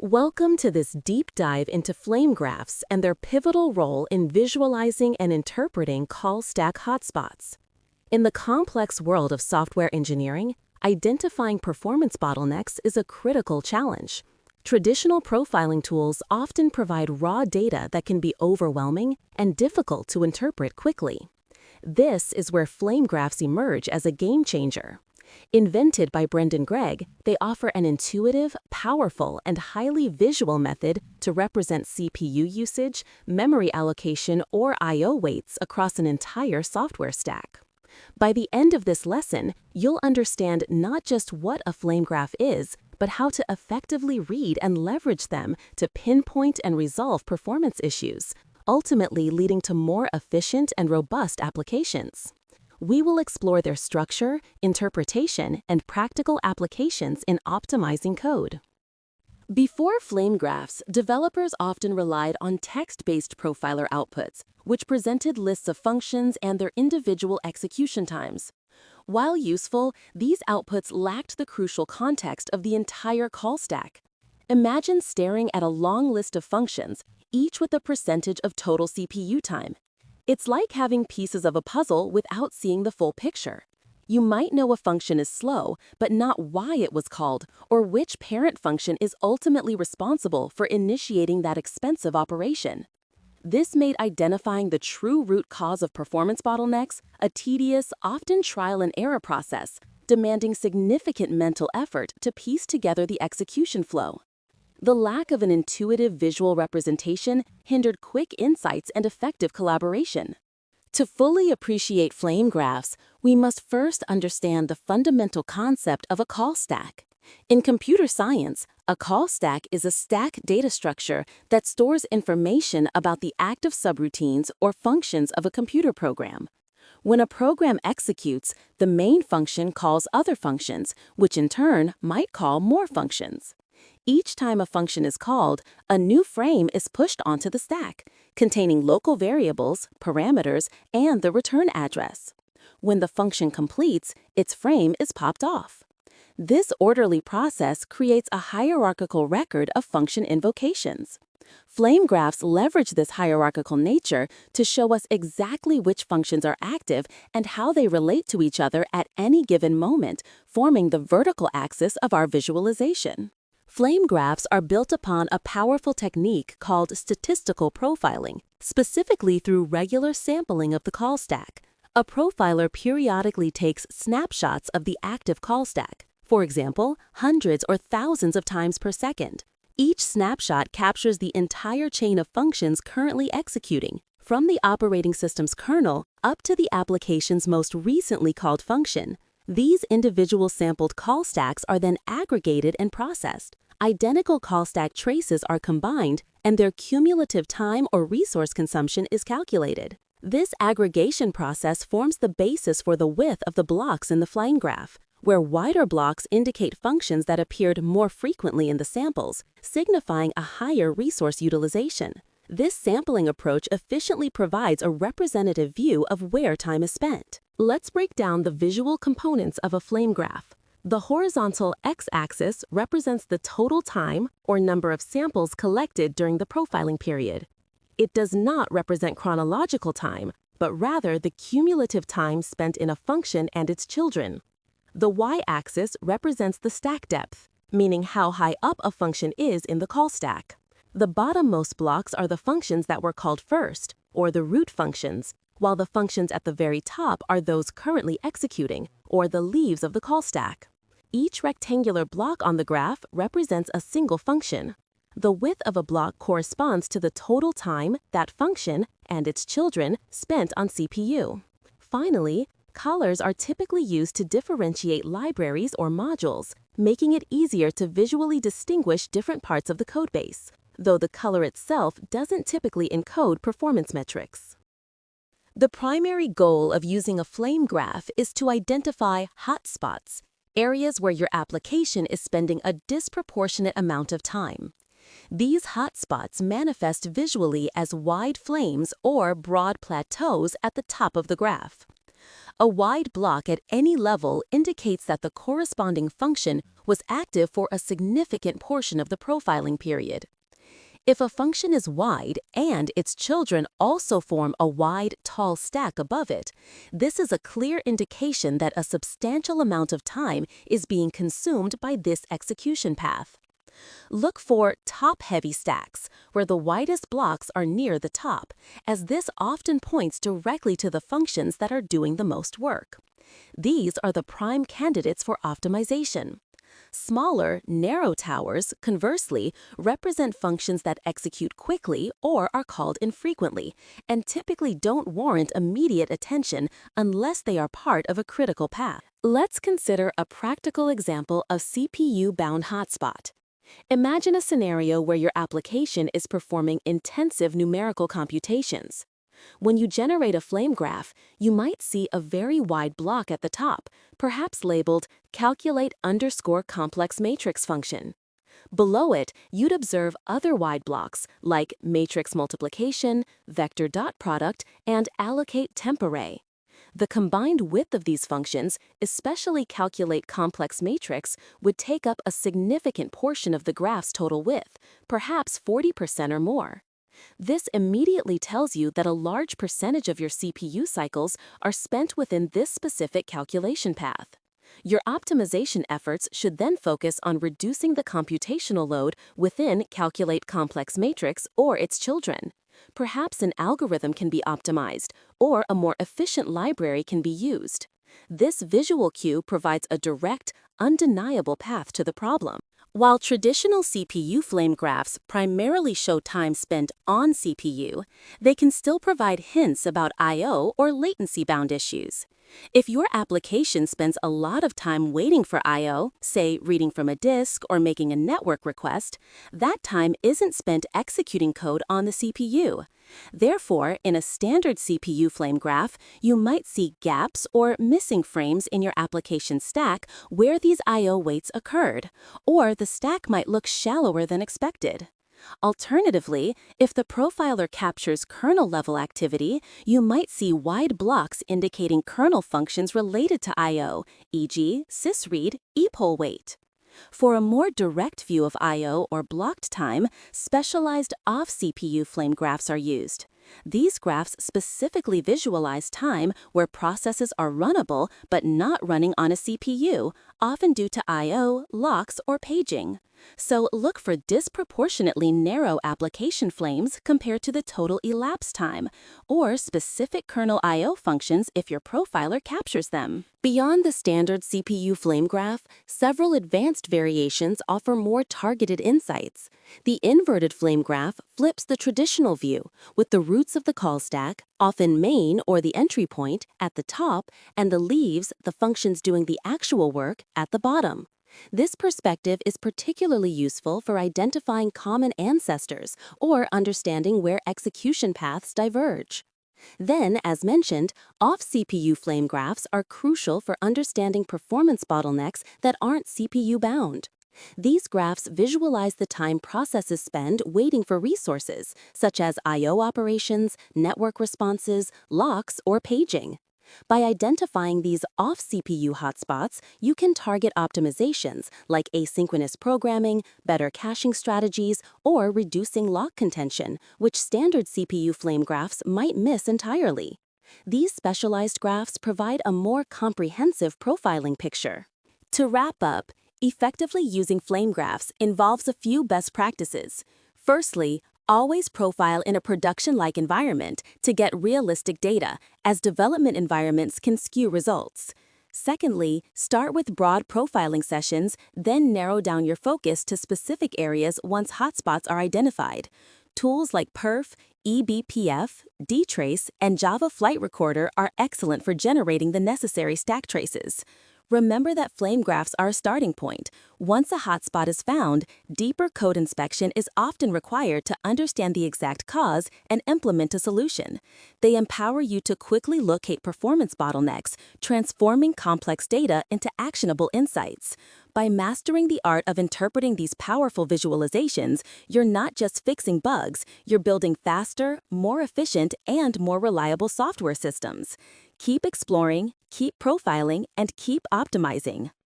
Welcome to this deep dive into flame graphs and their pivotal role in visualizing and interpreting call stack hotspots. In the complex world of software engineering, identifying performance bottlenecks is a critical challenge. Traditional profiling tools often provide raw data that can be overwhelming and difficult to interpret quickly. This is where flame graphs emerge as a game changer. Invented by Brendan Gregg, they offer an intuitive, powerful, and highly visual method to represent CPU usage, memory allocation, or I/O weights across an entire software stack. By the end of this lesson, you'll understand not just what a flame graph is, but how to effectively read and leverage them to pinpoint and resolve performance issues, ultimately leading to more efficient and robust applications. We will explore their structure, interpretation, and practical applications in optimizing code. Before flame graphs, developers often relied on text-based profiler outputs, which presented lists of functions and their individual execution times. While useful, these outputs lacked the crucial context of the entire call stack. Imagine staring at a long list of functions, each with a percentage of total CPU time. It's like having pieces of a puzzle without seeing the full picture. You might know a function is slow, but not why it was called or which parent function is ultimately responsible for initiating that expensive operation. This made identifying the true root cause of performance bottlenecks a tedious, often trial and error process, demanding significant mental effort to piece together the execution flow. The lack of an intuitive visual representation hindered quick insights and effective collaboration. To fully appreciate flame graphs, we must first understand the fundamental concept of a call stack. In computer science, a call stack is a stack data structure that stores information about the active subroutines or functions of a computer program. When a program executes, the main function calls other functions, which in turn might call more functions. Each time a function is called, a new frame is pushed onto the stack, containing local variables, parameters, and the return address. When the function completes, its frame is popped off. This orderly process creates a hierarchical record of function invocations. Flame graphs leverage this hierarchical nature to show us exactly which functions are active and how they relate to each other at any given moment, forming the vertical axis of our visualization. Flame graphs are built upon a powerful technique called statistical profiling, specifically through regular sampling of the call stack. A profiler periodically takes snapshots of the active call stack, for example, hundreds or thousands of times per second. Each snapshot captures the entire chain of functions currently executing, from the operating system's kernel up to the application's most recently called function. These individual sampled call stacks are then aggregated and processed. Identical call stack traces are combined, and their cumulative time or resource consumption is calculated. This aggregation process forms the basis for the width of the blocks in the flame graph, where wider blocks indicate functions that appeared more frequently in the samples, signifying a higher resource utilization. This sampling approach efficiently provides a representative view of where time is spent. Let's break down the visual components of a flame graph. The horizontal x-axis represents the total time or number of samples collected during the profiling period. It does not represent chronological time, but rather the cumulative time spent in a function and its children. The y-axis represents the stack depth, meaning how high up a function is in the call stack. The bottommost blocks are the functions that were called first, or the root functions, while the functions at the very top are those currently executing, or the leaves of the call stack. Each rectangular block on the graph represents a single function. The width of a block corresponds to the total time that function and its children spent on CPU. Finally, colors are typically used to differentiate libraries or modules, making it easier to visually distinguish different parts of the codebase, though the color itself doesn't typically encode performance metrics. The primary goal of using a flame graph is to identify hotspots, areas where your application is spending a disproportionate amount of time. These hotspots manifest visually as wide flames or broad plateaus at the top of the graph. A wide block at any level indicates that the corresponding function was active for a significant portion of the profiling period. If a function is wide and its children also form a wide, tall stack above it, this is a clear indication that a substantial amount of time is being consumed by this execution path. Look for top-heavy stacks, where the widest blocks are near the top, as this often points directly to the functions that are doing the most work. These are the prime candidates for optimization. Smaller, narrow towers, conversely, represent functions that execute quickly or are called infrequently, and typically don't warrant immediate attention unless they are part of a critical path. Let's consider a practical example of CPU-bound hotspot. Imagine a scenario where your application is performing intensive numerical computations. When you generate a flame graph, you might see a very wide block at the top, perhaps labeled calculate_complex matrix function. Below it, you'd observe other wide blocks like matrix multiplication, vector dot product, and allocate temp array. The combined width of these functions, especially calculate complex matrix, would take up a significant portion of the graph's total width, perhaps 40% or more. This immediately tells you that a large percentage of your CPU cycles are spent within this specific calculation path. Your optimization efforts should then focus on reducing the computational load within calculate complex matrix or its children. Perhaps an algorithm can be optimized, or a more efficient library can be used. This visual cue provides a direct, undeniable path to the problem. While traditional CPU flame graphs primarily show time spent on CPU, they can still provide hints about I/O or latency-bound issues. If your application spends a lot of time waiting for I/O, say reading from a disk or making a network request, that time isn't spent executing code on the CPU. Therefore, in a standard CPU flame graph, you might see gaps or missing frames in your application stack where these I/O waits occurred, or the stack might look shallower than expected. Alternatively, if the profiler captures kernel-level activity, you might see wide blocks indicating kernel functions related to I/O, e.g., sysread, epoll wait. For a more direct view of I/O or blocked time, specialized off-CPU flame graphs are used. These graphs specifically visualize time where processes are runnable but not running on a CPU, often due to I/O, locks, or paging. So look for disproportionately narrow application flames compared to the total elapsed time, or specific kernel I/O functions if your profiler captures them. Beyond the standard CPU flame graph, several advanced variations offer more targeted insights. The inverted flame graph flips the traditional view, with the roots of the call stack, often main or the entry point, at the top, and the leaves, the functions doing the actual work, at the bottom. This perspective is particularly useful for identifying common ancestors or understanding where execution paths diverge. Then, as mentioned, off-CPU flame graphs are crucial for understanding performance bottlenecks that aren't CPU-bound. These graphs visualize the time processes spend waiting for resources, such as I/O operations, network responses, locks, or paging. By identifying these off-CPU hotspots, you can target optimizations like asynchronous programming, better caching strategies, or reducing lock contention, which standard CPU flame graphs might miss entirely. These specialized graphs provide a more comprehensive profiling picture. To wrap up, effectively using flame graphs involves a few best practices. Firstly, always profile in a production-like environment to get realistic data, as development environments can skew results. Secondly, start with broad profiling sessions, then narrow down your focus to specific areas once hotspots are identified. Tools like perf, eBPF, dtrace, and Java Flight Recorder are excellent for generating the necessary stack traces. Remember that flame graphs are a starting point. Once a hotspot is found, deeper code inspection is often required to understand the exact cause and implement a solution. They empower you to quickly locate performance bottlenecks, transforming complex data into actionable insights. By mastering the art of interpreting these powerful visualizations, you're not just fixing bugs, you're building faster, more efficient, and more reliable software systems. Keep exploring, keep profiling, and keep optimizing.